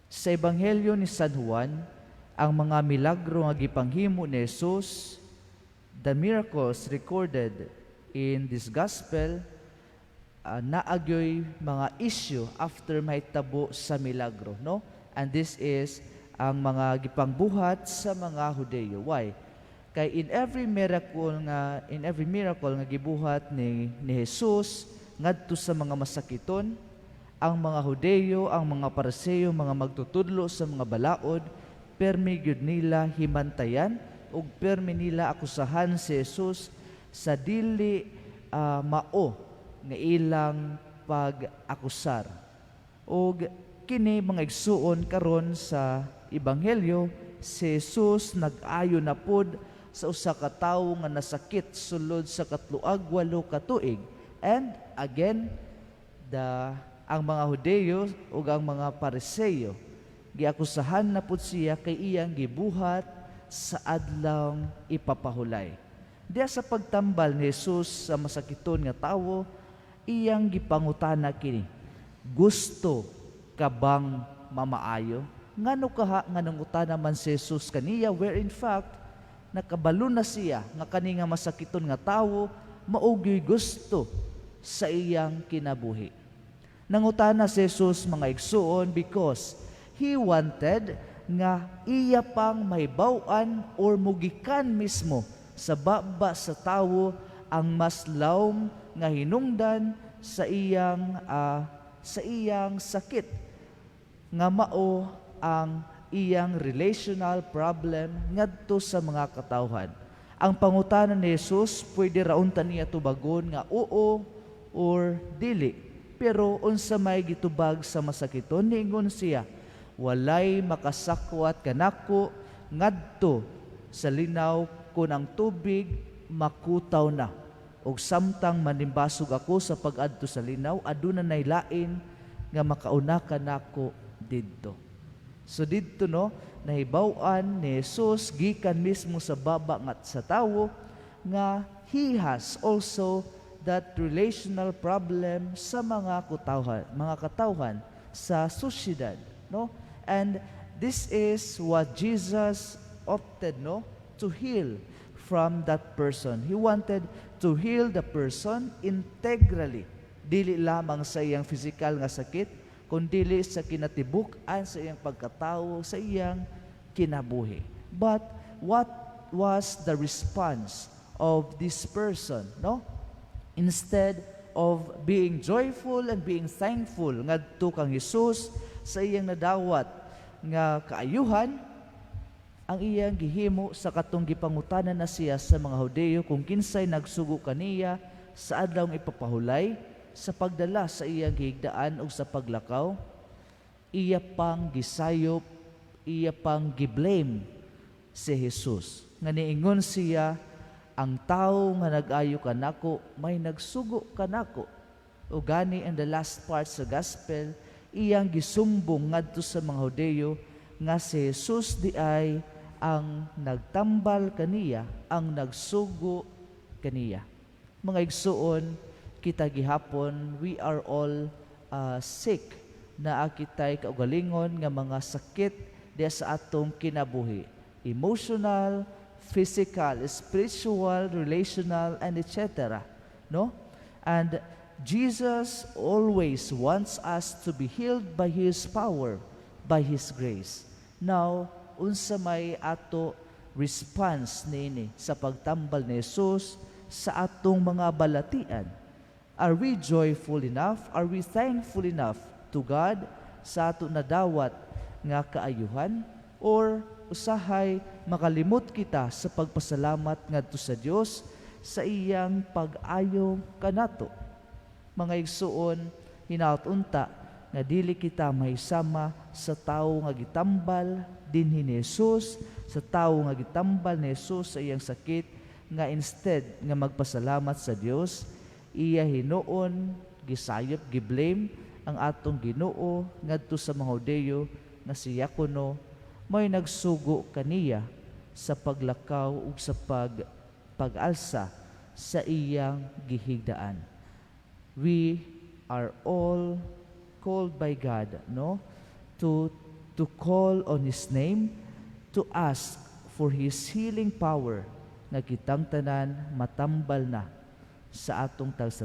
Sa Ebanghelyo ni San Juan, ang mga milagro nga gipanghimo ni Jesus, the miracles recorded in this gospel, naagyoy mga issue after mahitabo sa milagro, no? And this is ang mga gipangbuhat sa mga Hudeyo. Why? Kay in every miracle nga gibuhat ni Jesus ngadto sa mga masakiton, ang mga Hudeyo, ang mga Pariseo, mga magtutudlo sa mga balaod, permi gyud nila himantayan ug permi nila akusahan si Jesus sa dili mao nga ilang pag-akusar. Og kini mga igsuon karon sa Ebanghelyo, si Jesus nag-ayo na pod sa usa ka tawo nga nasakit sulod sa 8 ka tuig. And again, ang mga Hudeyo ug ang mga Pariseo giakusahan na pud siya kay iyang gibuhat sa adlawng ipapahulay. Diya sa pagtambal ni Jesus sa masakiton nga tawo, iyang gipangutana kini, gusto ka bang mamaayo? Ngano kaha nga nangutana man si Jesus kaniya, where in fact nakabalo na siya nga kani nga masakiton nga tawo maugyoy gusto sa iyang kinabuhi. Nangutana si Jesus mga igsuon because he wanted nga iya pang mahibaw-an or mugikan mismo sa baba sa tawo ang mas lawom nga hinungdan sa iyang sakit nga mao ang iyang relational problem ngadto sa mga katawhan. Ang pangutana ni Jesus pwede raunta niya tubagon nga oo or dili, pero unsa may gitubag sa masakiton, niingon siya, walay makasakwat kanako ngadto sa linaw kun ang tubig makutaw na, ug samtang manimbasog ako sa pag-adto sa linaw, aduna nay lain nga makauna kanako didto. So didto no, nahibaw-an ni Jesus gikan mismo sa baba nga sa tawo nga he has also that relational problem sa mga katawhan sa susyedad, no? And this is what Jesus opted, no, to heal from that person. He wanted to heal the person integrally, dili lamang sa iyang physical nga sakit, kundi sa kinatibuk-an sa iyang pagkatao, sa iyang kinabuhi. But what was the response of this person, no? Instead of being joyful and being thankful ngadto kang Jesus sa iyang nadawat nga kaayuhan, ang iyang gihimo sa katong gipangutanan na siya sa mga Hudeyo kung kinsay nagsugo kaniya sa adlawng ipapahulay sa pagdala sa iyang gihigdaan ug sa paglakaw, iya pang gisayop, iya pang giblame si Jesus. Nga niingon siya, ang tao nga nag-ayo kanako may nagsugo kanako. O gani in the last part sa gospel, iyang gisumbong ngadto sa mga Hudeyo nga si Jesus di ay ang nagtambal kaniya, ang nagsugo kaniya. Mga igsuon, kita gihapon, we are all sick, na kitay kaugalingon nga mga sakit diya sa atong kinabuhi. Emotional, physical, spiritual, relational, and etc. No? And Jesus always wants us to be healed by His power, by His grace. Now, unsa may ato response nini sa pagtambal ni Jesus sa atong mga balatian? Are we joyful enough? Are we thankful enough to God sa ato nadawat nga kaayuhan? Or usahay makalimot kita sa pagpasalamat ngadto sa Dios sa iyang pag-ayo kanato? Mga igsuon, hinaut-unta nga dili kita mahisama sa tawo nga gitambal dinhi ni Jesus, sa tawo nga gitambal ni Jesus sa iyang sakit, nga instead nga magpasalamat sa Dios, iya hinuon, gisayop, giblame ang atong Ginoo ngadto sa mga Hudeyo nga si Yakono may nagsugo kaniya sa paglakaw ug sa pag-alsa sa iyang gihigdaan. We are all called by God, no, to to call on His name, to ask for His healing power nga kitang tanan matambal na sa atong